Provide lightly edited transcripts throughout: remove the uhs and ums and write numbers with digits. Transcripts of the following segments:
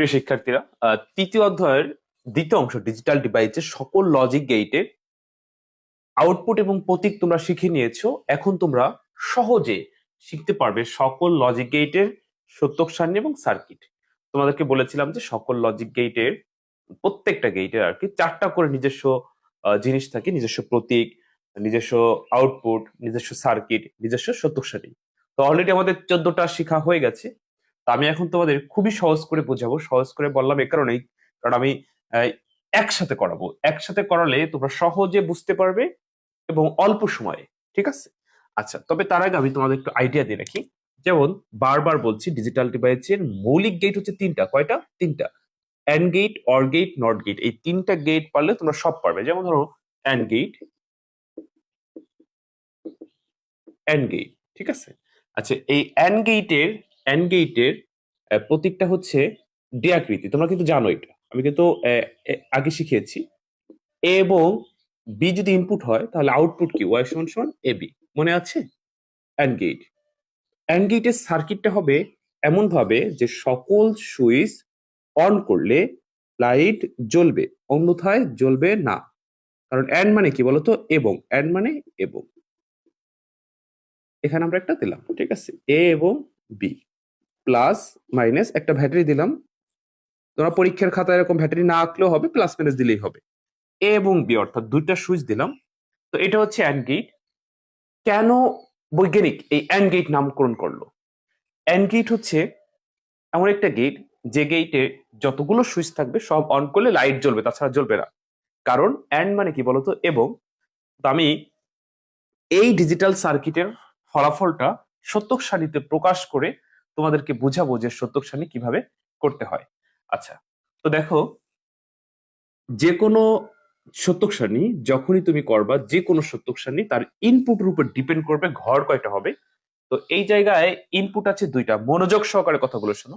প্রিয় শিক্ষার্থীরা, তৃতীয় অধ্যায়ের দ্বিতীয় অংশ ডিজিটাল ডিভাইসের সকল লজিক গেটের আউটপুট এবং প্রতীক তোমরা শিখে নিয়েছো। এখন তোমরা সহজে শিখতে পারবে সকল লজিক গেটের সত্যক সারণী এবং সার্কিট। তোমাদেরকে বলেছিলাম যে সকল লজিক গেটের প্রত্যেকটা গেটের আর কি চারটা করে নিজস্ব জিনিস থাকে, নিজস্ব প্রতীক, নিজস্ব আউটপুট, নিজস্ব সার্কিট, নিজস্ব সত্যক সারণী। তো অলরেডি আমাদের 14টা শেখা হয়ে গেছে। তো আমি এখন তোমাদের খুবই সহজ করে বোঝাবো। সহজ করে বললাম এ কারণেই, কারণ আমি আহ, একসাথে করাবো। একসাথে করালে তোমরা সহজে বুঝতে পারবে এবং অল্প সময়ে। ঠিক আছে? আচ্ছা, তবে তার আগে আমি তোমাদের একটু আইডিয়া দিয়ে রাখি। যেমন বারবার বলছি, ডিজিটাল ডিভাইসের মৌলিক গেট হচ্ছে তিনটা। কয়টা? তিনটা। And gate, or gate, not gate. এই তিনটা গেট পারলে তোমরা সব পারবে। যেমন ধরো অ্যান্ড গেট, অ্যান্ড গেট। ঠিক আছে? আচ্ছা, এই অ্যান্ড গেটের প্রতীকটা হচ্ছে ডি আকৃতি। তোমরা কিন্তু জানো এটা, আমি কিন্তু আগে শিখিয়েছি। এ এবং বি যদি ইনপুট হয় তাহলে আউটপুট কি? ওয়াই সমান সমান এ বি। মনে আছে? And get. অ্যান্ড গেটের সার্কিটটা হবে এমন ভাবে যে সকল সুইচ অন করলে লাইট জ্বলবে, অন্যথায় জ্বলবে না। কারণ অ্যান্ড মানে কি বলতো? এবং। অ্যান্ড মানে এবং। এখানে আমরা একটা দিলাম। ঠিক আছে? এ এবং বি, প্লাস মাইনাস একটা ব্যাটারি দিলাম। তোমরা পরীক্ষার খাতায় এরকম ব্যাটারি না আঁকলেও হবে, প্লাস মাইনাস দিলেই হবে। এ এবং বি অর্থাৎ দুইটা সুইচ দিলাম। তো এটা হচ্ছে অ্যান্ড গেট। কেন বৈজ্ঞানিক এই অ্যান্ড গেট নামকরণ করলো? অ্যান্ড গেট হচ্ছে এমন একটা গেট যে গেটে যতগুলো সুইচ থাকবে সব অন করলে লাইট জ্বলবে, তাছাড়া জ্বলবে না। কারণ অ্যান্ড মানে কি বলতো? এবং। তো আমি এই ডিজিটাল সার্কিটের ফলাফলটা সত্যক সারণীতে প্রকাশ করে তোমাদেরকে বুঝাবো যে সত্যক সারণী কিভাবে করতে হয়। আচ্ছা, তো দেখো, যে কোনো সত্যক সারণী যখনই তুমি করবা, যে কোনো সত্যক সারণী তার ইনপুটের উপর ডিপেন্ড করবে ঘর কয়টা হবে। তো এই জায়গায় ইনপুট আছে দুইটা। মনোযোগ সহকারে কথাগুলো শোনো।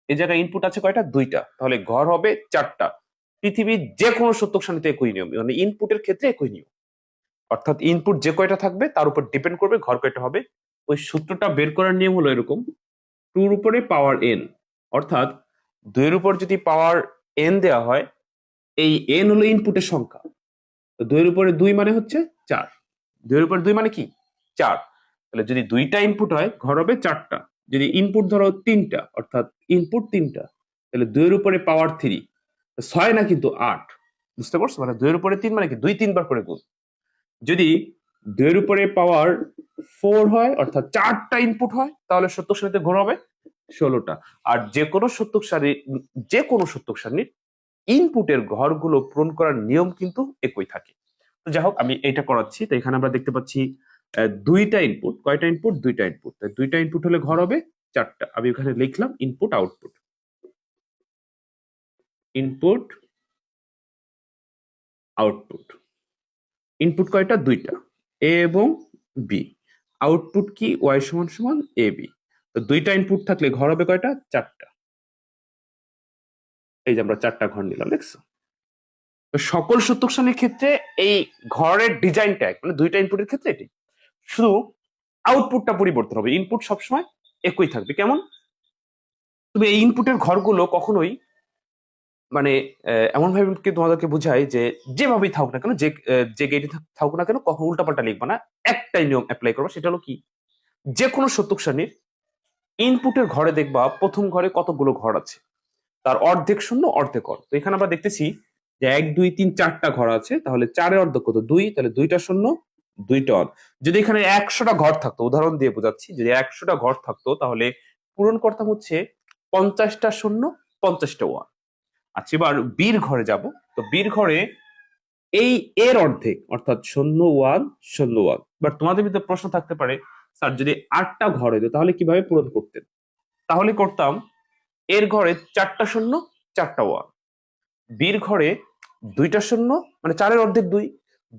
এই জায়গায় ইনপুট আছে কয়টা? দুইটা। তাহলে ঘর হবে চারটা। পৃথিবীর যে কোনো সত্যক সারণীতে একই নিয়ম, মানে ইনপুটের ক্ষেত্রে একই নিয়ম। অর্থাৎ ইনপুট যে কয়টা থাকবে তার উপর ডিপেন্ড করবে ঘর কয়টা হবে। ওই সূত্রটা বের করার নিয়ম হলো এরকম: টুর উপরে পাওয়ার এন, অর্থাৎ দুইয়ের উপর যদি পাওয়ার এন দেওয়া হয়, এই এন হলো ইনপুটের সংখ্যা। তো দুইয়ের উপরে দুই মানে হচ্ছে চার। দুইয়ের উপরে দুই মানে কি? চার। তাহলে যদি দুইটা ইনপুট হয় ঘর হবে চারটা। যদি ইনপুট ধরো তিনটা, অর্থাৎ ইনপুট তিনটা, তাহলে দুইয়ের উপরে পাওয়ার থ্রি, ছয় না কিন্তু আট। বুঝতে পারছো? মানে দুইয়ের উপরে তিন মানে কি? দুই তিনবার করে গুণ। যদি দুইয়ের উপরে পাওয়ার ফোর হয়, অর্থাৎ চারটা ইনপুট হয়, তাহলে সত্যক সারণীতে ঘর হবে 16টা। আর যে কোনো সত্যক সারণীর ইনপুটের ঘরগুলো পূরণ করার নিয়ম কিন্তু একই থাকে। তো যাই হোক, আমি এটা করাচ্ছি। তো এখানে আমরা দেখতে পাচ্ছি দুইটা ইনপুট। কয়টা ইনপুট? দুইটা ইনপুট। তাই দুইটা ইনপুট হলে ঘর হবে চারটা। আমি এখানে লিখলাম input output. Input output. Input কয়টা? দুইটা, এ এবং বি। আউটপুট কি? ওয়াই সমান সমান এ বি। তো দুইটা ইনপুট থাকলে ঘর হবে কয়টা? চারটা। এই যে আমরা চারটা ঘর নিলাম, দেখছো? তো সকল সত্যক সারণীর ক্ষেত্রে এই ঘরের ডিজাইনটা এক, মানে দুইটা ইনপুটের ক্ষেত্রে এটি। শুধু আউটপুটটা পরিবর্তন হবে, ইনপুট সবসময় একই থাকবে। কেমন? তুমি এই ইনপুটের ঘরগুলো কখনোই মানে এমন ভাবে কি তোমাদেরকে বুঝাই যে যেভাবেই থাকুক না কেন, যে গেটে থাকুক না কেন, কখনো উল্টাপাল্টা লিখবা না। একটাই নিয়ম অ্যাপ্লাই করবা। সেটা হলো কি? যে কোনো সত্যক সারণীর ইনপুটের ঘরে দেখবা প্রথম ঘরে কতগুলো ঘর আছে, তার অর্ধেক শূন্য অর্ধেক অর। তো এখানে আমরা দেখতেছি যে এক দুই তিন চারটা ঘর আছে, তাহলে চারের অর্ধেক কত? দুই। তাহলে দুইটা শূন্য দুইটা অর। যদি এখানে 100টা ঘর থাকতো, উদাহরণ দিয়ে বোঝাচ্ছি, যদি 100টা ঘর থাকতো তাহলে পূরণ করতাম হচ্ছে 50টা শূন্য 50টা ওয়ান। আচ্ছা, এবার বীর ঘরে যাব। তো বীর ঘরে এই এর অর্ধেক, অর্থাৎ শূন্য ওয়ান শূন্য ওয়ান। এবার তোমাদের ভিতরে প্রশ্ন থাকতে পারে, স্যার যদি 8টা ঘর হইতো তাহলে কিভাবে পূরণ করতেন? তাহলে করতাম এর ঘরে চারটা শূন্য চারটা ওয়ান, বীর ঘরে দুইটা শূন্য, মানে চারের অর্ধেক দুই,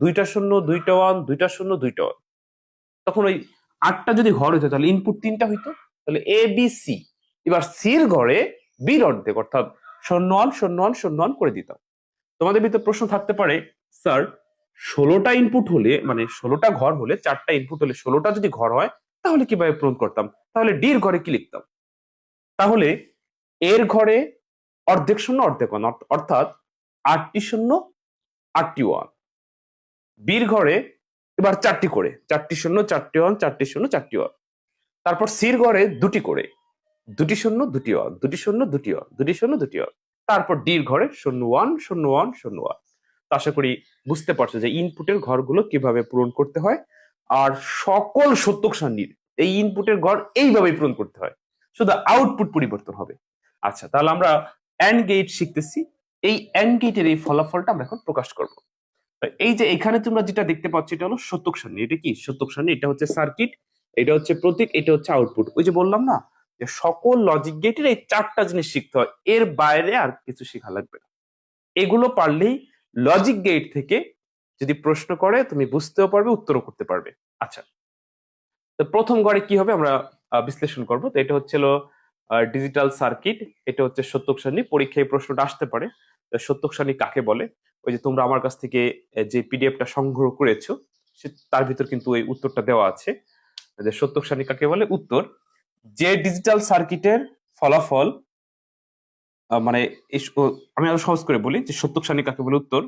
দুইটা শূন্য দুইটা ওয়ান, দুইটা শূন্য দুইটা ওয়ান। তখন ওই 8টা যদি ঘর হইতো তাহলে ইনপুট তিনটা হইতো, তাহলে এ বি সি। এবার সির ঘরে বির অর্ধেক, অর্থাৎ শূন্য ওয়ান শূন্য ওয়ান শূন্য ওয়ান করে দিতাম। তোমাদের ভিতরে প্রশ্ন থাকতে পারে, স্যার 16টা ইনপুট হলে, মানে 16টা ঘর হলে, চারটা ইনপুট হলে 16টা যদি ঘর হয় তাহলে কিভাবে পূরণ করতাম? তাহলে ডির ঘরে কি লিখতাম? তাহলে এর ঘরে অর্ধেক শূন্য অর্ধেক ওয়ান, অর্থাৎ 8টি শূন্য 8টি ওয়ান। বির ঘরে এবার 4টি করে, 4টি শূন্য 4টি ওয়ান, 4টি শূন্য 4টি ওয়ান। তারপর সির ঘরে 2টি করে, 2টি শূন্য 2টি ওয়ান, 2টি শূন্য 2টি ওয়ান, 2টি শূন্য 2টি ওয়ান। তারপর ডির ঘরে 0 1 0 1 0 1। তো আশা করি বুঝতে পারছো যে ইনপুটের ঘরগুলো কিভাবে পূরণ করতে হয়, আর সকল সত্যক সারণীর এই ইনপুটের ঘর এইভাবেই পূরণ করতে হয়, শুধু আউটপুট পরিবর্তন হবে। আচ্ছা, তাহলে আমরা অ্যান্ড গেট শিখতেছি। এই অ্যান্ড গেটের এই ফলাফলটা আমরা এখন প্রকাশ করব। এই যে এখানে তোমরা যেটা দেখতে পাচ্ছ এটা হলো সত্যক সারণী। এটা কি সত্যক সারণী? এটা হচ্ছে সার্কিট, এটা হচ্ছে প্রতীক, এটা হচ্ছে আউটপুট। ওই যে বললাম না যে সকল লজিক গেটের এই 4টা জিনিস শিখতে হয়, এর বাইরে আর কিছু শেখা লাগবে না। এগুলো পারলেই লজিক গেট থেকে যদি প্রশ্ন করে তুমি বুঝতেও পারবে, উত্তরও করতে পারবে। আচ্ছা, তো প্রথম ঘরে কি হবে আমরা বিশ্লেষণ করব। তো এটা হচ্ছিল ডিজিটাল সার্কিট, এটা হচ্ছে সত্যক সারণী। পরীক্ষায় প্রশ্নটা আসতে পারে সত্যক সারণী কাকে বলে। ওই যে তোমরা আমার কাছ থেকে যে পিডিএফটা সংগ্রহ করেছো তার ভিতর কিন্তু এই উত্তরটা দেওয়া আছে যে সত্যক সারণী কাকে বলে। উত্তর, যে ডিজিটাল সার্কিটের ফলাফল মানে আমি আরো সহজ করে বলি যে সত্যক সারণী কাকে বলে। উত্তর,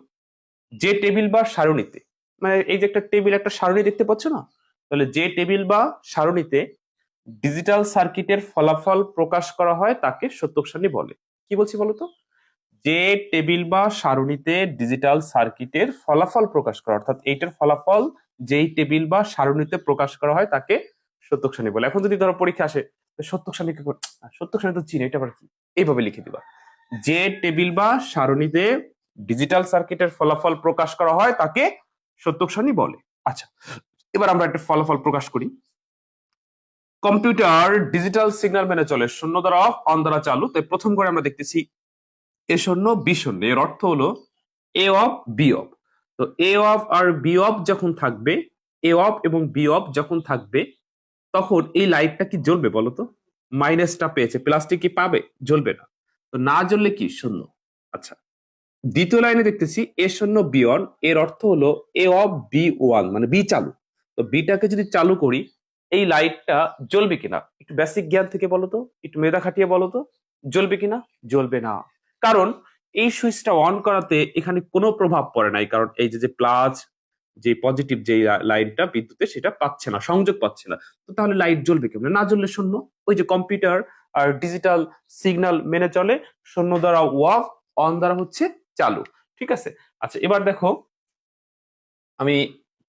যে টেবিল বা সারণীতে, মানে এই যে একটা টেবিল একটা সারণী দেখতে পাচ্ছ না, তাহলে যে টেবিল বা সারণীতে ডিজিটাল সার্কিটের ফলাফল প্রকাশ করা হয় তাকে সত্যক সারণী বলে। কি বলছি বলতো? যে টেবিল বা সারণীতে ডিজিটাল সার্কিটের ফলাফল প্রকাশ করা, অর্থাৎ এইটার ফলাফল যেই টেবিল বা সারণীতে প্রকাশ করা হয় তাকে সত্যক সারণী বলে। এখন যদি ধরো পরীক্ষা আসে সত্যক সারণী, সত্যক সারণী তো চিনি, এটা আবার কি? এইভাবে লিখে দিবা, যে টেবিল বা সারণীতে ডিজিটাল সার্কিটের ফলাফল প্রকাশ করা হয় তাকে সত্যক সারণী বলে। আচ্ছা, এবার আমরা একটা ফলাফল প্রকাশ করি। কম্পিউটার ডিজিটাল সিগন্যাল মেনে চলে, শূন্য দ্বারা অফ, অন দ্বারা চালু। তাই প্রথম করে আমরা দেখতেছি এ শূন্য বি শূন্য, এর অর্থ হলো এ অফ বি অফ। তো এ অফ আর বি অফ যখন থাকবে, এ অফ এবং বি অফ যখন থাকবে, তখন এই লাইটটা কি জ্বলবে বলতো? মাইনাসটা পেয়েছে, প্লাসটি কি পাবে? জ্বলবে না। তো না জ্বললে কি? শূন্য। আচ্ছা, দ্বিতীয় লাইনে দেখতেছি এ শূন্য বি অন, এর অর্থ হলো এ অফ বি ওয়ান, মানে বি চালু। তো বিটাকে যদি চালু করি এই লাইটটা জ্বলবে কিনা? একটু বেসিক জ্ঞান থেকে বলো তো, একটু মেধা খাটিয়ে বলো তো, জ্বলবে কিনা? জ্বলবে না। কারণ এই সুইচটা অন করাতে এখানে কোনো প্রভাব পড়ে নাই, কারণ এই যে প্লাস যে পজিটিভ যে লাইনটা বিদ্যুতে সেটা পাচ্ছে না, সংযোগ পাচ্ছে না। তো তাহলে লাইট জ্বলবে কেমন? না জ্বললে শূন্য। ওই যে কম্পিউটার আর ডিজিটাল সিগন্যাল মেনে চলে, শূন্য দ্বারা অফ, অন দ্বারা হচ্ছে চালু। ঠিক আছে। আচ্ছা, এবার দেখো আমি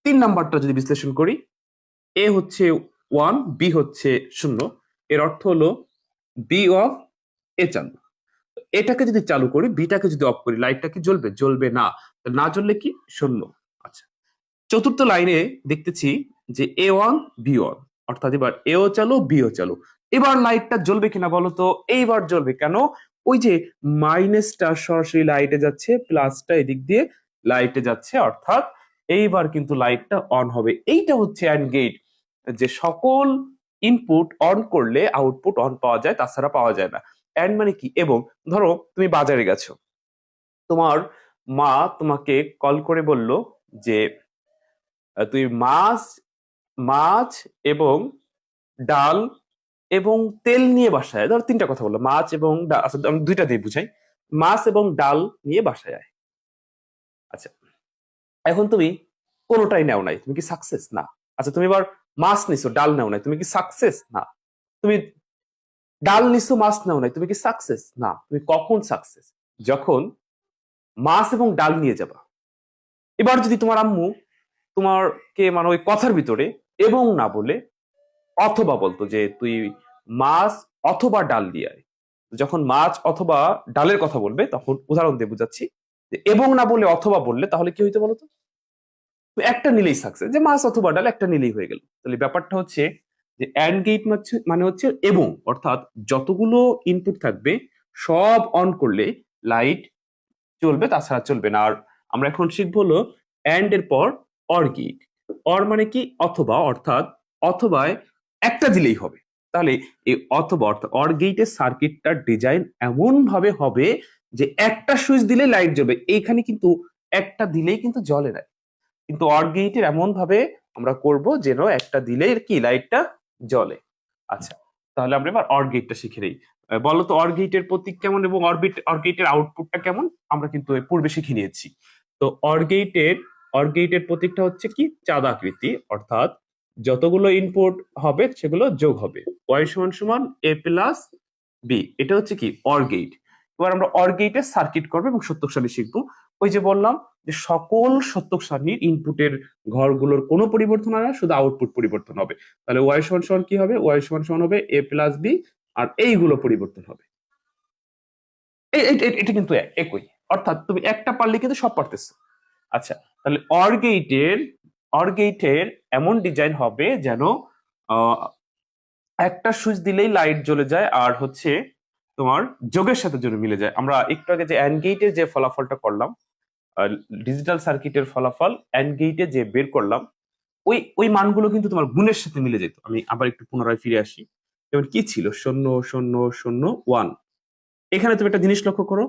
3 নাম্বারটা যদি বিশ্লেষণ করি, এ হচ্ছে 1, বি হচ্ছে 0, এর অর্থ হলো বি অফ এ চালু। এটাকে যদি চালু করি, বিটাকে যদি অফ করি, লাইটটা কি জ্বলবে? জ্বলবে না। না জ্বললে কি? শূন্য। আচ্ছা, চতুর্থ লাইনে দেখতেছি যে এ ওয়ান বি ওয়ান, অর্থাৎ এবার এও চালু বিও চালু। এবার লাইটটা জ্বলবে কিনা বলো তো? এইবার জ্বলবে। কেন? ওই যে মাইনাসটা সরাসরি লাইটে যাচ্ছে, প্লাসটা এদিক দিয়ে লাইটে যাচ্ছে, অর্থাৎ এইবার কিন্তু লাইটটা অন হবে। এইটা হচ্ছে অ্যান্ড গেট, যে সকল ইনপুট অন করলে আউটপুট অন পাওয়া যায়, তাছাড়া পাওয়া যায় না। অ্যান্ড মানে কি? এবং ধরো তুমি বাজারে গেছো, তোমার মা তোমাকে কল করে বলল যে তুই মাছ মাছ এবং ডাল এবং তেল নিয়ে বাসায় আয়। ধর 3টা কথা বললো, মাছ এবং ডাল। আচ্ছা, আমি 2টা দিয়ে বুঝাই, মাছ এবং ডাল নিয়ে বাসায় আয়। আচ্ছা, এখন তুমি কোনোটাই নেও নাই, তুমি কি সাকসেস? না। আচ্ছা, তুমি এবার মাছ নিছো, ডাল নেও নাই, তুমি কি সাকসেস? না। তুমি ডাল নিছো, মাছ নেও নাই, তুমি কি সাকসেস? না। তুমি কখন সাকসেস? যখন মাছ এবং ডাল নিয়ে যাবা। এবার যদি তোমার আম্মু তোমারকে মানে ওই কথার ভিতরে এবং না বলে অথবা বলতো যে তুই মাছ অথবা ডাল দিয়ে আয়, যখন মাছ অথবা ডালের কথা বলবে তখন উদাহরণ দিয়ে বুঝাচ্ছি যে এবং না বলে অথবা বললে তাহলে কি হইতো বলতো? একটা নিলেই সাকসেস, যে মাছ অথবা ডাল একটা নিলেই হয়ে গেল। তাহলে ব্যাপারটা হচ্ছে যে অ্যান্ড গেট মানে হচ্ছে এবং, অর্থাৎ যতগুলো ইনপুট থাকবে সব অন করলে লাইট চলবে, তাছাড়া চলবে না। আর আমরা এখন শিখবো হলো অ্যান্ড এর পর অর গেট। অর মানে কি? অথবা, অর্থাৎ অথবায় একটা দিলেই হবে। তাহলে এই অথবা অর্থাৎ অর গেটের সার্কিটটার ডিজাইন এমন ভাবে হবে যে একটা সুইচ দিলে লাইট জ্বলবে। এইখানে কিন্তু একটা দিলেই কিন্তু জ্বলে না, কিন্তু অর গেটের এমন ভাবে আমরা করব যেন একটা দিলেই কি লাইটটা জ্বলে। আচ্ছা, তাহলে আমরা এবার অর গেটটা শিখে নেই। বলো তো অর গেটের প্রতীক কেমন এবং অর গেটের আউটপুটটা কেমন? আমরা কিন্তু এর পূর্বে শিখে নিয়েছি। তো অর গেটের প্রতীকটা হচ্ছে কি চাঁদ আকৃতি, অর্থাৎ যতগুলো ইনপুট হবে সেগুলো যোগ হবে। ওয়াই সমান সমান এ প্লাস বি, এটা হচ্ছে কি অর গেট। এবার আমরা অর গেটের সার্কিট করবো এবং সত্যক সারণী শিখবো। ওই যে বললাম যে সকল সত্যক সারণীর ইনপুটের ঘরগুলোর কোনো পরিবর্তন হয় না, শুধু আউটপুট পরিবর্তন হবে। তাহলে ওয়াই সমান সমান কি হবে? ওয়াই সমান সমান হবে এ প্লাস বি, আর এইগুলো পরিবর্তন হবে। এটা কিন্তু একই, অর্থাৎ তুমি একটা পারলে কিন্তু সব পারতেছো। আচ্ছা, তাহলে অর গেটের এমন ডিজাইন হবে যেন আহ, একটা সুইচ দিলেই লাইট জ্বলে যায়, আর হচ্ছে তোমার যোগের সাথে যেন মিলে যায়। আমরা একটু আগে যে অ্যান্ড গেটের যে ফলাফলটা করলাম, ডিজিটাল সার্কিটের ফলাফল অ্যান্ড গেটে যে বের করলাম, ওই মানগুলো কিন্তু তোমার গুণের সাথে মিলে যেত। আমি আবার একটু পুনরায় ফিরে আসি। যেমন কি ছিল? 0 0 0 1। এখানে তুমি একটা জিনিস লক্ষ্য করো,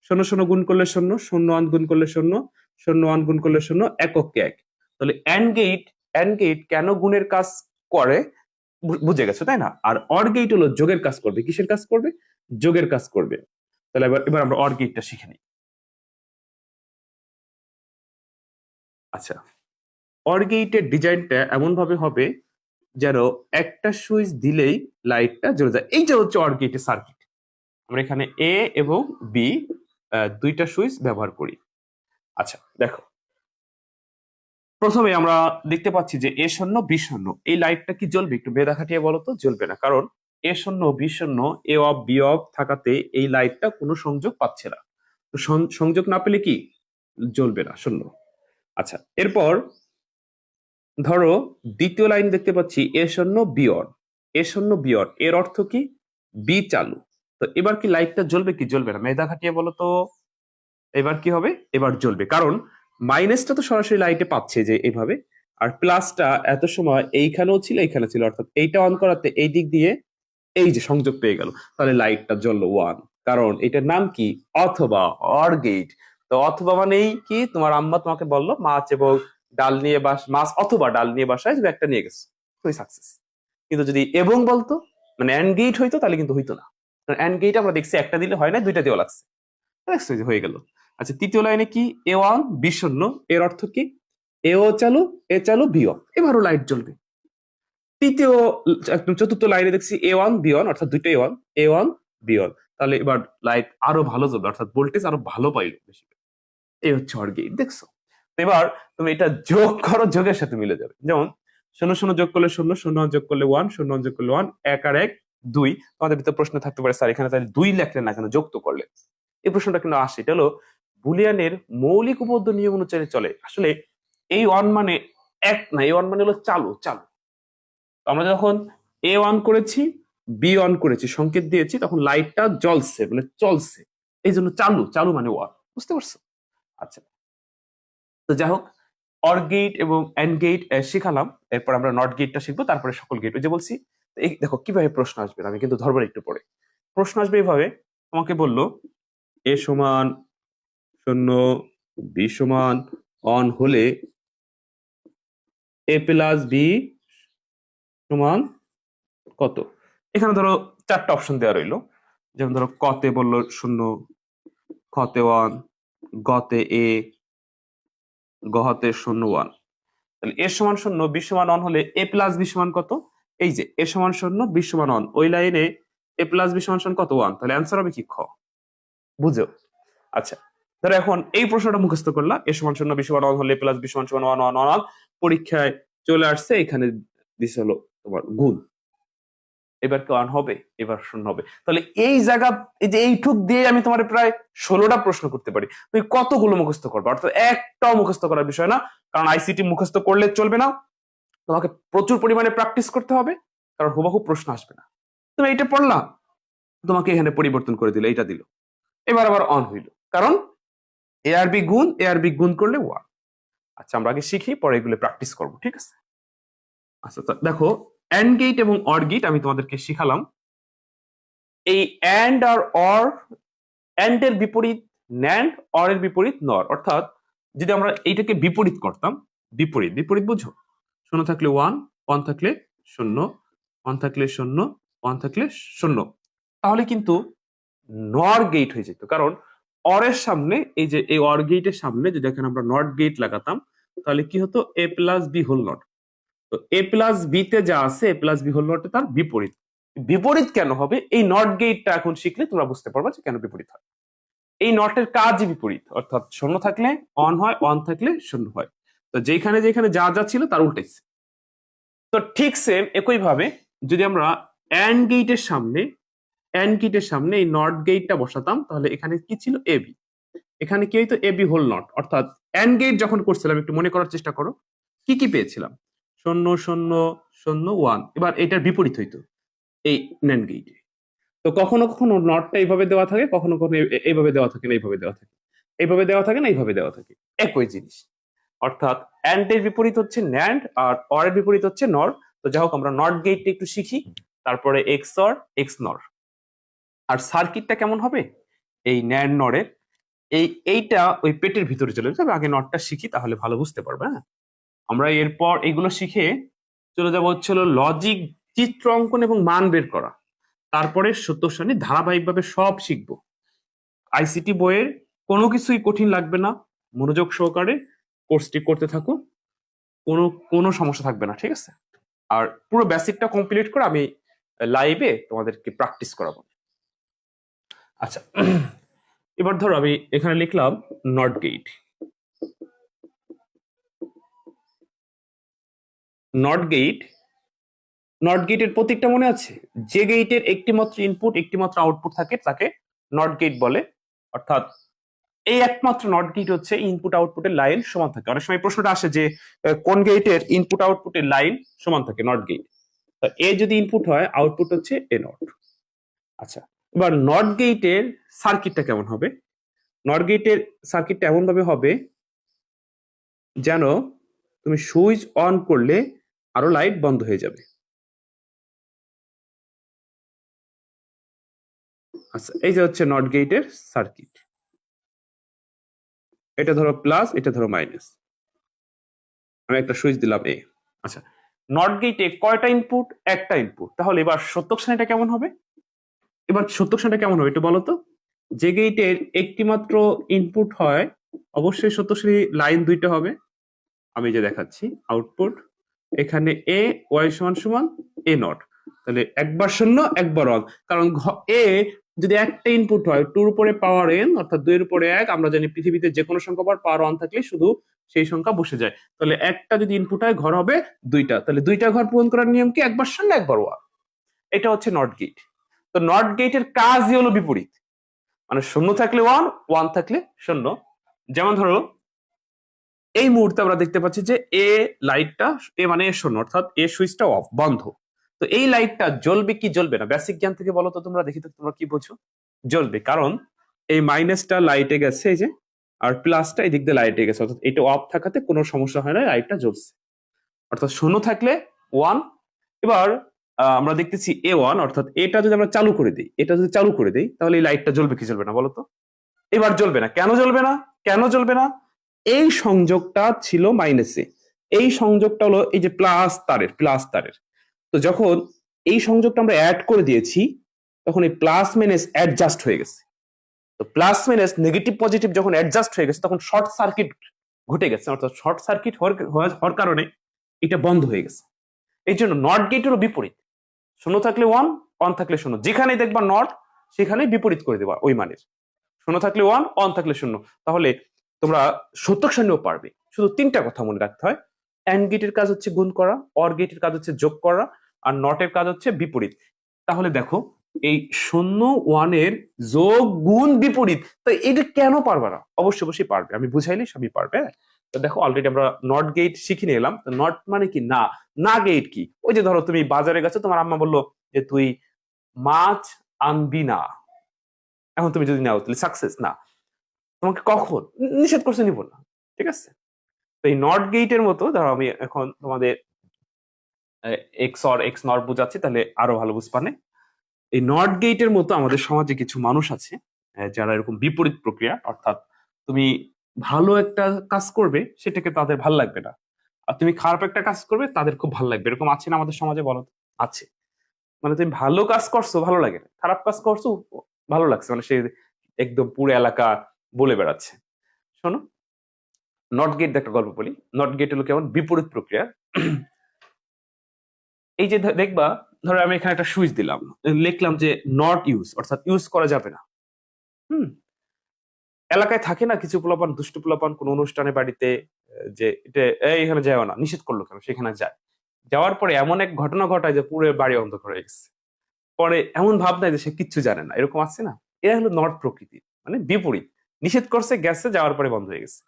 0 0 গুণ করলে 0, 0 1 গুণ করলে 0, 0 1 গুণ করলে 0, এককে এক। তাহলে অ্যান্ড গেট কেন গুণের কাজ করে বুঝে গেছো, তাই না? আর অর গেট হলো যোগের কাজ করবে। কিসের কাজ করবে? যোগের কাজ করবে। তাহলে এবার আমরা অর গেটটা শিখে নিই। আচ্ছা, অর গেটের ডিজাইনটা এমন ভাবে হবে যেন একটা সুইচ দিলেই লাইটটা জ্বলে যায়। এইটা হচ্ছে অর গেটের সার্কিট। আমরা এখানে এ এবং বি দুইটা সুইচ ব্যবহার করি। আচ্ছা দেখো, প্রথমে আমরা দেখতে পাচ্ছি যে এ শূন্য বি শূন্য, এই লাইটটা কি জ্বলবে? একটু বেদা খাটিয়ে বলো তো। জ্বলবে না, কারণ এ শূন্য বি শূন্য, এ অফ বি অফ থাকাতে এই লাইটটা কোনো সংযোগ পাচ্ছে না। তো সংযোগ না পেলে কি জ্বলবে না, শূন্য। আচ্ছা, এরপর ধরো দ্বিতীয় লাইন দেখতে পাচ্ছি এ শূন্য বি অন, এ শূন্য বি অন, এর অর্থ কি? বি চালু। তো এবার কি লাইটটা জ্বলবে কি জ্বলবে না? মেধা খাটিয়ে বলো তো। এবার কি হবে? এবার জ্বলবে, কারণ মাইনাসটা তো সরাসরি লাইটে পাচ্ছে যে এইভাবে, আর প্লাসটা এত সময় এইখানেও ছিল এইখানে ছিল, অর্থাৎ এইটা অন করাতে এই দিক দিয়ে এই যে সংযোগ পেয়ে গেল, তাহলে লাইটটা জ্বললো 1। কারণ এটার নাম কি? অথবা, অর গেট। তো অথবা মানেই কি? তোমার আম্মা তোমাকে বললো মাছ এবং ডাল নিয়ে মাছ অথবা ডাল নিয়ে বাসায় তুমি একটা নিয়ে গেছো, তুই সাকসেস। কিন্তু যদি এবং বলতো, মানে অ্যান্ড গেট হইতো, তাহলে কিন্তু হইতো না। কারণ অ্যান্ড গেট আমরা দেখছি একটা দিলে হয় না, দুইটা দেওয়া লাগছে, দেখছো যে হয়ে গেল। আচ্ছা, তৃতীয় লাইনে কি? এ ওয়ান বি শূন্য, এর অর্থ কি? এ ও চালু, এ চালু, বি অফ, এবারও লাইট জ্বলবে। তৃতীয় একদম চতুর্থ লাইনে দেখছি এ ওয়ান বি ওয়ান, অর্থাৎ দুইটা এ ওয়ান বি ওয়ান, তাহলে এবার লাইট আরো ভালো জ্বলবে, অর্থাৎ ভোল্টেজ আরো ভালো পাইলো বেশি। এই হচ্ছে অর গেট, দেখছো? তো এবার তুমি এটা যোগ করো, যোগের সাথে মিলে যাবে। যেমন 0 0 যোগ করলে 0, 0 1 যোগ করলে 1, 0 1 যোগ করলে 1, এক আর এক 2। তোমাদের ভিতরে প্রশ্ন থাকতে পারে, স্যার এখানে তাহলে 2 লেখলেন না কেন, যোগ তো করলে? এই প্রশ্নটা কিন্তু আসে। এটা হলো বুলিয়ানের মৌলিক উপপাদ্য নিয়ম অনুযায়ী চলে। আসলে এই ওয়ান মানে এক না, এই ওয়ান মানে হলো চালু চালু। আমরা যখন এ অন করেছি, বি অন করেছি, সংকেত দিয়েছি, তখন লাইটটা জ্বলছে, মানে চলছে। এই জন্য চালু, চালু মানে ওয়ান। বুঝতে পারছো? আচ্ছা, তো যাই হোক, অর গেট এবং এন্ড গেট শিখালাম। এরপর আমরা নট গেটটা শিখবো, তারপরে সকল গেট। ওই যে বলছি, এই দেখো কিভাবে প্রশ্ন আসবে, আমি কিন্তু ধরবো না একটু পরে। প্রশ্ন আসবে এইভাবে, তোমাকে বললো এ সমান 0, বি সমান অন হলে এ প্লাস বি সমান কত? এখানে ধরো চারটা অপশন দেওয়া রইলো। যেমন ধরো কতে বললো 0, খতে 1, গতে এ, গহতে 0 1। তাহলে এ সমান 0, বি সমান অন হলে এ প্লাস বি সমান কত? এই যে এ সমান 0, বি সমান অন, ওই লাইনে এ প্লাস বি সমান কত? 1। তাহলে অ্যান্সার হবে কি? খ। বুঝো? আচ্ছা, ধরো এখন এই প্রশ্নটা মুখস্থ করলা, এ সমান 0, বি সমান অন হলে প্লাস বি সমান 1 1 1 1। পরীক্ষায় চলে আসছে, এখানে দিছে হলো তোমার গুণ। এবার কি 1 হবে? এবার 0 হবে। তাহলে এই জায়গা, এই যে এইটুক দিয়ে আমি তোমার প্রায় 16টা প্রশ্ন করতে পারি। তুমি কতগুলো মুখস্থ করবে? অর্থাৎ একটাও মুখস্থ করার বিষয় না, কারণ আইসিটি মুখস্থ করলে চলবে না, তোমাকে প্রচুর পরিমাণে প্র্যাকটিস করতে হবে, কারণ হুবহু প্রশ্ন আসবে না। তুমি এটা পড়লা, তোমাকে এখানে পরিবর্তন করে দিল, এইটা দিল, এবার আবার অন হইল, কারণ এ আর বি গুণ, এ আর বি গুণ করলে 1। আচ্ছা, আমরা আগে শিখি, পরে এগুলো প্র্যাকটিস করবো, ঠিক আছে? আচ্ছা, তো দেখো অ্যান্ড গেট এবং অর গেট আমি তোমাদেরকে শিখালাম। এই অ্যান্ড আর অর, অ্যান্ড এর বিপরীত ন্যান্ড, অর এর বিপরীত নর। অর্থাৎ যদি আমরা এইটাকে বিপরীত করতাম, বিপরীত বিপরীত বুঝো? 0 থাকলে 1, 1 থাকলে 0, 1 থাকলে 0, 1 থাকলে 0। তাহলে কিন্তু নর গেট হয়ে যেত, কারণ অরের সামনে এই যে এই অর গেটের সামনে যদি এখানে আমরা নট গেট লাগাতাম তাহলে কি হতো, এ প্লাস বি হোল নট। তো এ প্লাস বি তে যা আছে এ প্লাস বি হোল নটে তার বিপরীত। বিপরীত কেন হবে, এই নট গেটটা এখন শিখলে তোমরা বুঝতে পারবে যে কেন বিপরীত হয়। এই নটের কাজই বিপরীত, অর্থাৎ শূন্য থাকলে অন হয়, অন থাকলে শূন্য হয়। তো যেখানে যেখানে যা যা ছিল তার উল্টেছে। তো ঠিক সেম একই ভাবে যদি আমরা অ্যান্ড গেটের সামনে এই নট গেটটা বসাতাম তাহলে এখানে কি ছিল, এ বি। এখানে কি হইতো, এ বি হোল নট। অর্থাৎ অ্যান্ড গেট যখন করছিলাম একটু মনে করার চেষ্টা করো, কি কি পেয়েছিলাম, শূন্য শূন্য শূন্য ওয়ান। এবার এটার বিপরীত হইতো এই ন্যান্ড গেটে। তো কখনো কখনো নটটা এইভাবে দেওয়া থাকে, কখনো কখনো এইভাবে দেওয়া থাকে না, এইভাবে দেওয়া থাকে, এইভাবে দেওয়া থাকে না, এইভাবে দেওয়া থাকে, একই জিনিস। অর্থাৎ অ্যান্ড এর বিপরীত হচ্ছে ন্যান্ড আর অর এর বিপরীত হচ্ছে নর। তো যাই হোক আমরা নট গেটটা একটু শিখি, তারপরে এক্স অর এক্স নর। আর সার্কিটটা কেমন হবে, এই ন্যান্ড নরের এইটা ওই পেটের ভিতরে চলে যাবে। আগে নটটা শিখি তাহলে ভালো বুঝতে পারবে। হ্যাঁ, আমরা এরপর এগুলো শিখে চলে যাবো হচ্ছে লজিক, চিত্র অঙ্কন এবং মান বের করা। তারপরে সত্য সারণী ধারাবাহিকভাবে সব শিখবো। আইসিটি বইয়ের কোনো কিছুই কঠিন লাগবে না, মনোযোগ সহকারে কোর্সটি করতে থাকো, কোনো কোনো সমস্যা থাকবে না, ঠিক আছে। আর পুরো বেসিকটা কমপ্লিট করে আমি লাইভে তোমাদেরকে প্র্যাকটিস করাবো। আচ্ছা, এবার ধরো আমি এখানে লিখলাম not gate. Not gate, not গেটের প্রতীকটা মনে আছে, যে গেটের একটি মাত্র ইনপুট একটি মাত্র আউটপুট থাকে তাকে নট গেট বলে। অর্থাৎ এই একমাত্র নট গেট হচ্ছে ইনপুট আউটপুটের লাইন সমান থাকে। অনেক সময় প্রশ্নটা আসে যে কোন গেটের ইনপুট আউটপুটের লাইন সমান থাকে, নট গেট। এ যদি ইনপুট হয় আউটপুট হচ্ছে এ নট। আচ্ছা, এবার নট গেটের সার্কিটটা কেমন হবে, নট গেটের সার্কিটটা এমন ভাবে হবে যেন তুমি সুইচ অন করলে আরো লাইট বন্ধ হয়ে যাবে। আচ্ছা, এই যে হচ্ছে নট গেটের সার্কিট, এটা ধরো প্লাস, এটা ধরো মাইনাস, আমি একটা সুইচ দিলাম এ। আচ্ছা, নট গেটে কয়টা ইনপুট, একটা ইনপুট। তাহলে এবার সত্যক শ্রেণীটা কেমন হবে, এবার সত্যক শ্রেণীটা কেমন হবে একটু বলো তো। যে গেটের একটি মাত্র ইনপুট হয় অবশ্যই সত্য শ্রেণী লাইন দুইটা হবে। আমি যে দেখাচ্ছি আউটপুট, এখানে এ ওয়াই সমান সমান এ নট, তাহলে একবার শূন্য একবার অন। কারণ এ যদি একটা ইনপুট হয় টুর উপরে পাওয়ার এন অর্থাৎ 2 এর উপরে 1, আমরা জানি পৃথিবীতে যে কোনো সংখ্যা পাওয়ার অন থাকলে শুধু সেই সংখ্যা বসে যায়। তাহলে একটা যদি ইনপুট হয় ঘর হবে দুইটা, তাহলে দুইটা ঘর পূরণ করার নিয়ম কি, একবার শূন্য একবার ওয়ান। এটা হচ্ছে নট গেট। তো নট গেটের কাজই হলো বিপরীত, মানে শূন্য থাকলে ওয়ান, ওয়ান থাকলে শূন্য। যেমন ধরো এই মুহূর্তে আমরা দেখতে পাচ্ছি যে এ লাইটটা, এ মানে শূন্য অর্থাৎ এ সুইচটা অফ, বন্ধ। তো এই লাইটটা জ্বলবে কি জ্বলবে না, বেসিক জ্ঞান থেকে বলো তো তোমরা, দেখি তো তোমরা কি বোঝো। জ্বলবে, কারণ এই মাইনাসটা লাইটে গেছে এই যে, আর প্লাসটা এই দিক দিয়ে লাইটে গেছে, অর্থাৎ এটা অফ থাকাতে কোনো সমস্যা হয় না, লাইটটা জ্বলছে। অর্থাৎ শূন্য থাকলে ওয়ান। এবার আমরা দেখতেছি এ ওয়ান, অর্থাৎ এটা যদি আমরা চালু করে দিই, এটা যদি চালু করে দিই তাহলে এই লাইটটা জ্বলবে কি জ্বলবে না বলো তো। এবার জ্বলবে না, কেন জ্বলবে না, কেন জ্বলবে না, এই সংযোগটা ছিল মাইনাসে, এই সংযোগটা হলো এই যে প্লাস তারের, প্লাস তারের। তো যখন এই সংযোগটা আমরা অ্যাড করে দিয়েছি তখন এই প্লাস মাইনাস অ্যাডজাস্ট হয়ে গেছে। তো প্লাস মাইনাস নেগেটিভ পজিটিভ যখন অ্যাডজাস্ট হয়ে গেছে তখন শর্ট সার্কিট ঘটে গেছে, অর্থাৎ শর্ট সার্কিট হওয়ার কারণে এটা বন্ধ হয়ে গেছে। এই জন্য নট গেটেরও বিপরীত, শূন্য থাকলে ওয়ান, ওয়ান থাকলে শূন্য, যেখানে দেখবা নট সেখানে বিপরীত করে দেবা ওই মানের, শূন্য থাকলে ওয়ান, ওয়ান থাকলে শূন্য। তাহলে তোমরা সত্যক সারণীও পারবে। শুধু 3টা কথা মনে রাখতে হয়, অ্যান্ড গেটের কাজ হচ্ছে গুণ করা, অর গেটের কাজ হচ্ছে যোগ করা, আর নটের কাজ হচ্ছে বিপরীত। তাহলে দেখো এই শূন্য ওয়ানের যোগ গুণ বিপরীত, তো এটা কেন পারবে না, অবশ্যই অবশ্যই পারবে, আমি বুঝাইলে সবই পারবে। তো দেখো অলরেডি আমরা নট গেট শিখে নিলাম। তো নট মানে কি, না, না গেট কি, ওই যে ধরো তুমি বাজারে গেছো, তোমার আম্মা বললো যে তুই মাছ আনবি না, এখন তুমি যদি নাও তাহলে সাকসেস না, তোমাকে কখন নিষেধ করছে, নিব না, ঠিক আছে। তো এই নট গেটের মতো ধরো আমি এখন তোমাদের এক্স অর এক্স নট বুঝাচ্ছি তাহলে আরো ভালো বুঝপানে। এই নট গেটের মতো আমাদের সমাজে কিছু মানুষ আছে যারা এরকম বিপরীত প্রক্রিয়া, অর্থাৎ তুমি ভালো একটা কাজ করবে সেটাকে তাদের ভাল লাগবে না, আর তুমি খারাপ একটা কাজ করবে তাদের খুব ভালো লাগবে, এরকম আছে না আমাদের সমাজে, বলো তো? আছে। মানে তুমি ভালো কাজ করছো ভালো লাগে না, খারাপ কাজ করছো ভালো লাগছে, মানে সে একদম পুরো এলাকা বলে বেড়াচ্ছে। শোনো, নট গেট একটা গল্প বলি। নট গেট হলো কেমন বিপরীত প্রক্রিয়া। এই যে দেখবা, ধরো আমি এখানে একটা সুইচ দিলাম, লিখলাম যে নট ইউজ, অর্থাৎ ইউজ করা যাবে না। হুম, এলাকায় থাকে না কিছু পোলাপান, দুষ্টু পোলাপান কোন অনুষ্ঠানে বাড়িতে, যে এটা এখানে যাও না, নিষেধ করলো কেন, সেখানে যায়। যাওয়ার পরে এমন এক ঘটনা ঘটায় যে পুরো বাড়ি অন্ধকার হয়ে গেছে। পরে এমন ভাব নাই যে সে কিচ্ছু জানে না, এরকম আছে না? এরা হলো নট প্রকৃতি, মানে বিপরীত। নিষেধ করছে, গেছে, যাওয়ার পরে বন্ধ হয়ে গেছে।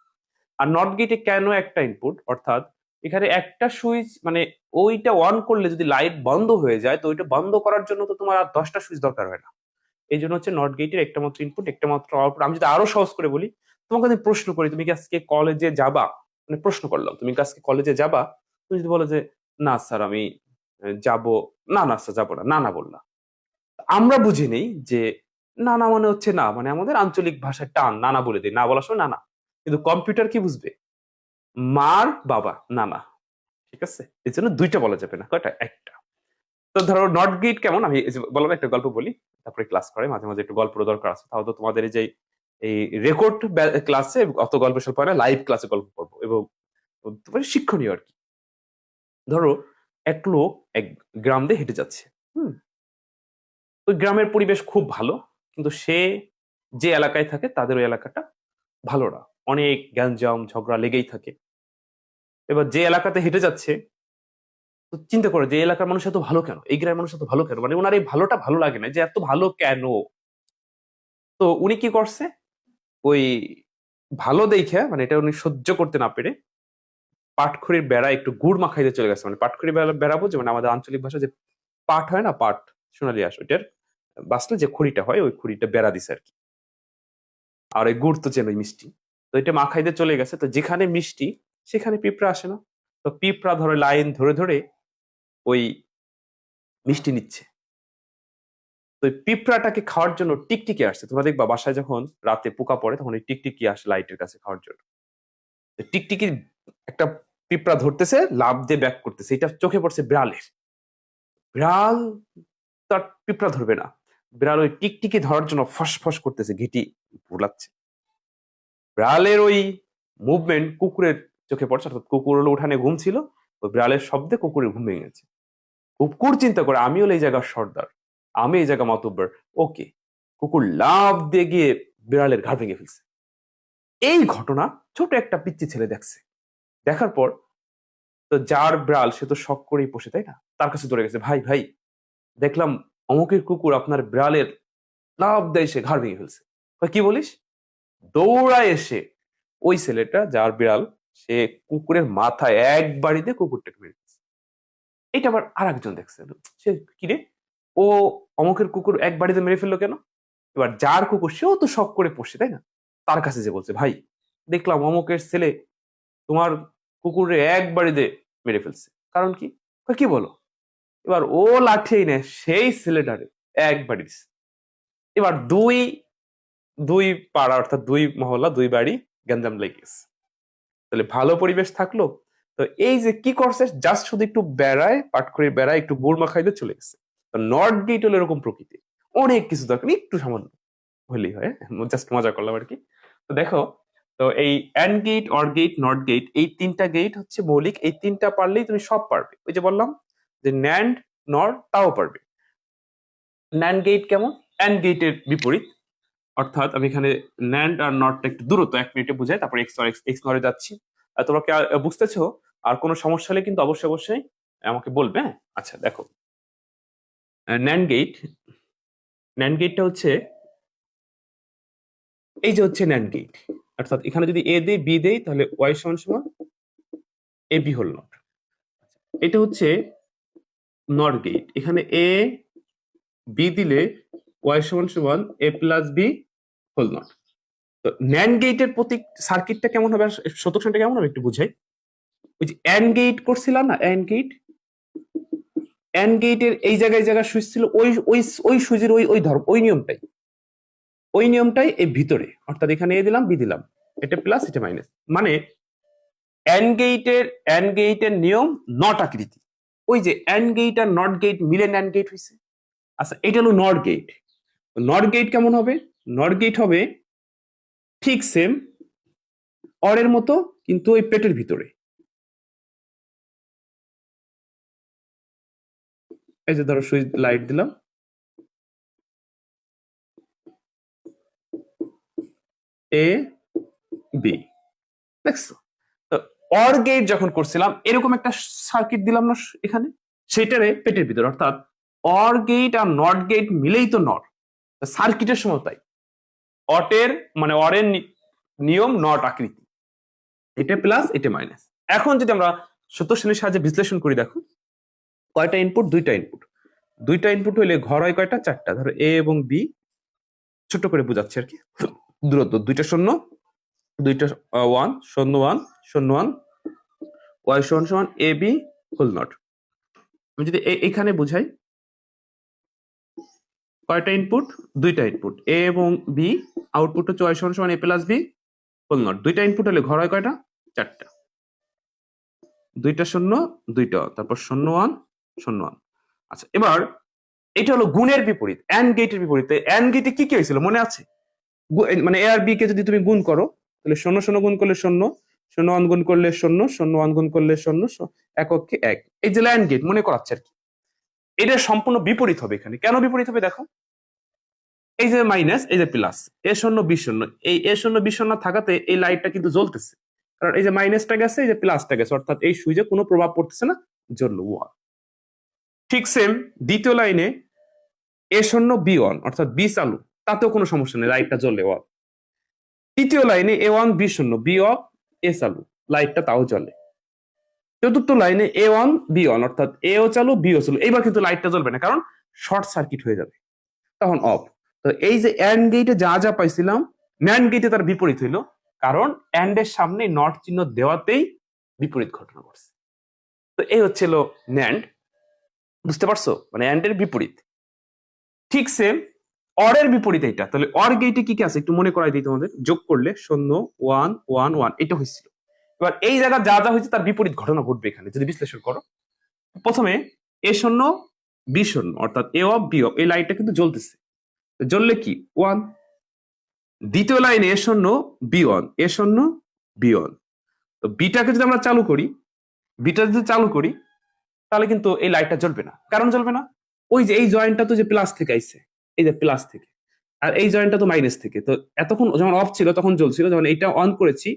আর নট গেটে কেন একটা ইনপুট, অর্থাৎ এখানে একটা সুইচ, মানে ওইটা অন করলে যদি লাইট বন্ধ হয়ে যায়, তো ওইটা বন্ধ করার জন্য তো তোমার আর 10টা সুইচ দরকার হয় না। এই জন্য হচ্ছে নট গেটের একটা মাত্র ইনপুট, একটা মাত্র আউটপুট। আমি যদি আরো সহজ করে বলি, তোমাকে আমি প্রশ্ন করি, তুমি কি আজকে কলেজে যাবা, মানে প্রশ্ন করলাম, তুমি কি আজকে কলেজে যাবা? তুমি যদি বলো যে না স্যার আমি যাব, না না স্যার যাবো না, না না বললা, আমরা বুঝি নেই যে না না মানে হচ্ছে না, মানে আমাদের আঞ্চলিক ভাষায় টান, না না বলে দিই, না বলার সময় না না। কিন্তু কম্পিউটার কি বুঝবে? মার বাবা না না, ঠিক আছে? এই জন্য দুইটা বলা যাবে না, কয়টা? একটা। তো ধরো নট গেট কেমন, আমি এই যে বললাম একটা গল্প বলি, তারপরে ক্লাস করে মাঝে মাঝে একটু গল্পের দরকার আছে, তাহলে তো তোমাদের এই যে এই রেকর্ড ক্লাসে অত গল্প সব হয় না, লাইভ ক্লাসে গল্প করবো, এবং তোমার শিক্ষণীয় আর কি। ধরো এক লোক এক গ্রাম দিয়ে হেঁটে যাচ্ছে। হুম, ওই গ্রামের পরিবেশ খুব ভালো, কিন্তু সে যে এলাকায় থাকে তাদের ওই এলাকাটা ভালো না, অনেক গ্যাঞ্জাম ঝগড়া লেগেই থাকে। এবার যে এলাকাতে হেঁটে যাচ্ছে, তো চিন্তা করে যে এই এলাকার মানুষ এত ভালো কেন, এই গ্রামের মানুষ এত ভালো কেন, মানে ওনার এই ভালোটা ভালো লাগে না, যে এত ভালো কেন। তো উনি কি করছে, ওই ভালো দেখে, মানে এটা উনি সহ্য করতে না পেরে পাটখড়ির বেড়া একটু গুড় মাখাইতে চলে গেছে। মানে পাটখড়ির বেড়া বুঝে, মানে আমাদের আঞ্চলিক ভাষা যে পাট হয় না, পাট সোনালি আঁশ, ওইটার বাঁচলে যে খড়িটা হয়, ওই খড়িটা বেড়া দিছে আর কি। আর ওই গুড় তো চেন, মিষ্টি। তো এটা মাখাইতে চলে গেছে, তো যেখানে মিষ্টি সেখানে পিঁপড়া আসে না। তো পিঁপড়া ধরে লাইন ধরে ধরে ওই মিষ্টি নিচ্ছে। তো ওই পিঁপড়াটাকে খাওয়ার জন্য টিকটিকি আসছে। তোমরা দেখবা বাসায় যখন রাতে পোকা পড়ে, তখন ওই টিকটিকি আসে লাইটের কাছে খাওয়ার জন্য। তো টিকটিকি একটা পিঁপড়া ধরতেছে, লাফ দিয়ে ব্যাক করতেছে, এটা চোখে পড়ছে বিড়ালের। বিড়াল তার পিঁপড়া ধরবে না, বিড়াল ওই টিকটিকি ধরার জন্য ফস ফস করতেছে, ঘিটি বুলাচ্ছে। বিড়ালের ওই মুভমেন্ট কুকুরের চোখে পড়ছে, অর্থাৎ কুকুর হলো উঠানে ঘুম ছিল, ওই বিড়ালের শব্দে কুকুরের ঘুম ভেঙে গেছে। কুকুর চিন্তা করে আমি হলো এই জায়গার সর্দার, আমি এই জায়গা মাতুব্বর, ওকে। কুকুর লাফ দিয়ে গিয়ে বিড়ালের ঘাড় ভেঙে ফেলছে। এই ঘটনা ছোট একটা পিচ্চি ছেলে দেখছে। দেখার পর তো যার বিড়াল সে তো শখ করেই বসে, তাই না? তার কাছে দৌড়ে গেছে, ভাই ভাই দেখলাম অমুকের কুকুর আপনার বিড়ালের লাফ দেয়, সে ঘাড় ভেঙে ফেলছে। কি বলিস? দৌড়ায় এসে ওই ছেলেটা যার বিড়াল, সে কুকুরের মাথায় এক বাড়িতে কুকুরটাকে মেরে দিচ্ছে। এটা আবার আর একজন দেখছে, সে কিরে, ও অমুকের কুকুর এক বাড়িতে মেরে ফেললো কেন? এবার যার কুকুর সেও তো শখ করে পড়ছে, তাই না? তার কাছে যে বলছে, ভাই দেখলাম অমুকের ছেলে তোমার কুকুরে এক বাড়িতে মেরে ফেলছে, কারণ কি? কি বলো? এবার ও লাঠি এনে সেই ছেলেটারে এক বাড়ি দিছে। এবার দুই দুই পাড়া, অর্থাৎ দুই মহল্লা, দুই বাড়ি গ্যাঞ্জাম লেগে গেছে। তাহলে ভালো পরিবেশ থাকলো। তো এই যে কি করছে, জাস্ট শুধু একটু বেড়ায়, পাটখড়ির বেড়ায় একটু গুড় মাখাইতে চলে গেছে। তো নর্থ গেট হলো এরকম প্রকৃতি, অনেক কিছু দরকার নেই, একটু সামান্য হলেই হয়। জাস্ট মজা করলাম আর কি। তো দেখো, তো এই and gate, or gate, not gate, এই তিনটা গেট হচ্ছে মৌলিক। এই তিনটা পারলেই তুমি সব পারবে। ওই যে বললাম যে ন্যান্ড, নর, তাও পারবে। ন্যান্ড গেট কেমন? অ্যান্ড গেটের বিপরীত। অর্থাৎ আমি এখানে ন্যান্ড আর নটটা একটু দূরত্ব 1 মিনিটে বুঝাই, তারপর এক্স নরে যাচ্ছি। আর তোমরা কি বুঝতেছো? আর কোনো সমস্যা হলে কিন্তু অবশ্যই অবশ্যই আমাকে বলবে, হ্যাঁ? আচ্ছা দেখো, ন্যান্ড গেট, ন্যান্ড গেটটা হচ্ছে এই যে হচ্ছে ন্যান্ড গেট। অর্থাৎ এখানে যদি এ দেই বি দেই, তাহলে ওয়াই সমান সমান এ বি হোল নট। এটা হচ্ছে নট গেট। এখানে এ বি দিলে ওয়াই সমান সমান এ প্লাস বি হোল নট। তো ন্যান্ড গেটের প্রতীক সার্কিটটা কেমন হবে, শতকশনটা কেমন হবে একটু বুঝাই। ওই যে অ্যান্ড গেট করছিলাম না, অ্যান্ড গেট, অ্যান্ড গেটের এই জায়গায় সুইচ ছিল, ওই ওই ওই সুইচের ওই ওই ধর্ম, ওই নিয়মটাই এই ভিতরে। অর্থাৎ এখানে এ দিলাম বি দিলাম, এটা প্লাস এটা মাইনাস, মানে অ্যান্ড গেটের নিয়ম নট আকৃতি। ওই যে অ্যান্ড গেট আর নট গেট মিলে ন্যান্ড গেট হয়েছে। আচ্ছা, এটা হলো নট গেট। নট গেট কেমন হবে? নট গেট হবে ঠিক সেম অরের মতো, কিন্তু ওই পেটের ভিতরে। এই যে ধরো সুইচ লাইট দিলাম, এ বি, দেখছো? তো অর গেট যখন করছিলাম এরকম একটা সার্কিট দিলাম না এখানে, সেটারে পেটের ভিতরে, অর্থাৎ অর গেট আর নট গেট মিলেই তো নট। সার্কিটের সময় তাই অটের মানে অরের নিয়ম নট আকৃতি, এটা প্লাস এটা মাইনাস। এখন যদি আমরা সত্য শ্রেণীর সাহায্যে বিশ্লেষণ করি, দেখো কয়টা ইনপুট? দুইটা ইনপুট। দুইটা ইনপুট হইলে ঘর হয় কয়টা? চারটা। ধরো এ এবং বি, ছোট করে বোঝাচ্ছি আর কি, দূরত্ব দুইটা শূন্য, দুইটা ওয়ান, শূন্য ওয়ান, শূন্য ওয়ান, ওয়াই সমান সমান এ বি হোল নট। আমি যদি এখানে বুঝাই, কয়টা ইনপুট? দুইটা ইনপুট, এ এবং বি, আউটপুট হচ্ছে ওয়াই সমান সমান এ প্লাস বি হোল নট। দুইটা ইনপুট হলে ঘর হয় কয়টা? চারটা। দুইটা শূন্য, দুইটা, তারপর শূন্য ওয়ান, শূন্য ওয়ান। আচ্ছা, এবার এটা হলো গুণের বিপরীত, এন্ড গেটের বিপরীত। এন্ড গেটে কি কি হয়েছিল মনে আছে? মানে এ আর বি কে যদি তুমি গুণ করো, তাহলে শূন্য শূন্য গুণ করলে শূন্য, শূন্য ওয়ান গুণ করলে শূন্য, শূন্য ওয়ান গুণ করলে শূন্য, এককে এক। এই যে ল্যান্ড গেট মনে করাচ্ছে আর কি, এটা সম্পূর্ণ বিপরীত হবে এখানে। কেন বিপরীত হবে দেখো, এই যে মাইনাস, এই যে প্লাস, এ শূন্য বি শূন্য, এই এ শূন্য বি শূন্য থাকাতে এই লাইটটা কিন্তু জ্বলতেছে, কারণ এই যে মাইনাসটা গেছে, এই যে প্লাসটা গেছে, অর্থাৎ এই সুইচে কোনো প্রভাব পড়তেছে না, জ্বললো ওয়ান। ঠিক সেম দ্বিতীয় লাইনে এ শূন্য বি ওয়ান, অর্থাৎ বি চালু, তাতেও কোনো সমস্যা নেই, লাইটটা জ্বলে ওয়ান। তৃতীয় লাইনে এ ওয়ান বি শূন্য, বি অফ, এ চালু, লাইটটা তাও জ্বলে। চতুর্থ লাইনে এ ওয়ান বি ওয়ান, অর্থাৎ এও চালু বিও চালু, এইবার কিন্তু লাইটটা জ্বলবে না, কারণ শর্ট সার্কিট হয়ে যাবে, তখন অফ। তো এই যে অ্যান্ড গেটে যা যা পাইছিলাম, ন্যান্ড গেটে তার বিপরীত হইলো, কারণ অ্যান্ড এর সামনে নট চিহ্ন দেওয়াতেই বিপরীত ঘটনা ঘটছে। তো এই হচ্ছিল ন্যান্ড, বুঝতে পারছো? মানে অ্যান্ড এর বিপরীত। ঠিক সেম অরের বিপরীত এটা। তাহলে অর গেটে কি কি আছে একটু মনে করাই দিই তোমাদের, যোগ করলে শূন্য ওয়ান ওয়ান ওয়ান, এটা হয়েছিল। এবার এই জায়গা যা যা হয়েছে তার বিপরীত ঘটনা ঘটবে এখানে যদি বিশ্লেষণ করো। প্রথমে এ শূন্য বি শূন্য, অর্থাৎ এ অফ বি অফ, এই লাইটটা কিন্তু জ্বলতেছে, জ্বললে কি ওয়ান। দ্বিতীয় লাইনে এ শূন্য বি ওয়ান, এ শূন্য বি ওয়ান, তো বিটাকে যদি আমরা চালু করি, বিটা যদি চালু করি, তাহলে কিন্তু এই লাইটটা জ্বলবে না। কারণ জ্বলবে না, ওই যে এই জয়েন্টটা তো যে প্লাস থেকে আইছে, এই যে প্লাস থেকে, আর এই জয়েন্টটা তো মাইনাস থেকে। তো এতক্ষণ যখন অফ ছিল তখন জ্বলছিল, যখন এইটা অন করেছি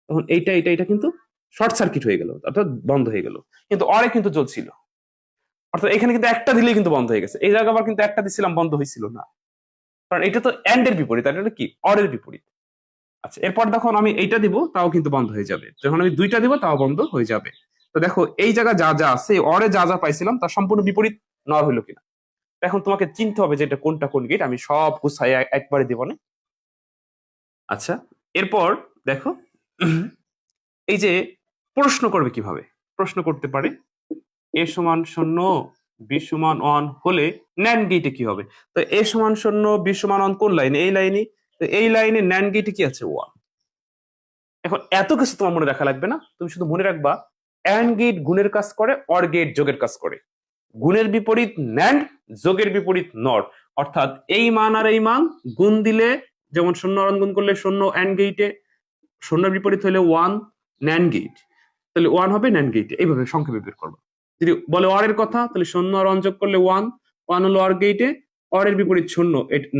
তখন এইটা এটা এটা কিন্তু শর্ট সার্কিট হয়ে গেল, অর্থাৎ বন্ধ হয়ে গেল। কিন্তু অরে কিন্তু জ্বলছিল, অর্থাৎ এখানে কিন্তু একটা দিলেই কিন্তু বন্ধ হয়ে গেছে। এই জায়গা আবার কিন্তু একটা দিছিলাম, বন্ধ হয়েছিল না, কারণ এটা তো এন্ড এর বিপরীত, আর এটা কি অরের বিপরীত। আচ্ছা, এরপর যখন আমি এইটা দিব তাও কিন্তু বন্ধ হয়ে যাবে, যখন আমি দুইটা দিব তাও বন্ধ হয়ে যাবে। তো দেখো এই জায়গা যা যা আছে, অরে যা যা পাইছিলাম তার সম্পূর্ণ বিপরীত নর হইলো কিনা। এখন তোমাকে চিনতে হবে যে এটা কোনটা কোন গেট, আমি সব গুছাই একবারে দিব না। আচ্ছা, এরপর দেখো এই যে প্রশ্ন করবে কিভাবে, প্রশ্ন করতে পারে এ সমান শূন্য বি সমান ওয়ান হলে ন্যান্ড গেটে কি হবে। তো এ সমান শূন্য বি সমান ওয়ান কোন লাইনে? এই লাইনে। তো এই লাইনে ন্যান্ড গেটে কি আছে? ওয়ান। এখন এত কিছু তোমার মনে রাখা লাগবে না, তুমি শুধু মনে রাখবা অ্যান্ড গেট গুণের কাজ করে, অর গেট যোগের কাজ করে। গুণের বিপরীত ন্যান্ড, যোগের বিপরীত নট। অর্থাৎ এই মান আর এই মান গুণ দিলে, যেমন শূন্য আর গুণ করলে শূন্য অ্যান্ড গেটে, শূন্যের বিপরীত হলে ওয়ান ন্যান্ড গেট, তাহলে ওয়ান হবে ন্যান্ড গেটে। এইভাবে সংক্ষেপে বের করবো। যদি বলে অর এর কথা, তাহলে শূন্য আর অন যোগ করলে ওয়ান, ওয়ান হলো অর গেটে, অর এর বিপরীত শূন্য,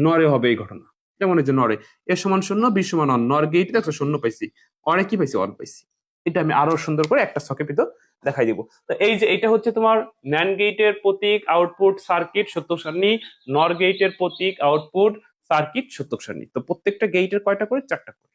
নরে হবে এই ঘটনা। যেমন এই যে নরে এ সমান শূন্য বি সমান অন, নর গেটে দেখো শূন্য পাইছি, অরে কি পাইছি? অন পাইছি। এটা আমি আরো সুন্দর করে একটা ছকে পিত দেখাই দিব। তো এই যে এটা হচ্ছে তোমার ন্যান্ড গেটের প্রতীক আউটপুট সার্কিট সত্যক সারণী, নর গেটের প্রতীক আউটপুট সার্কিট সত্যক সারণী। তো প্রত্যেকটা গেটের কয়টা করে? চারটা করে।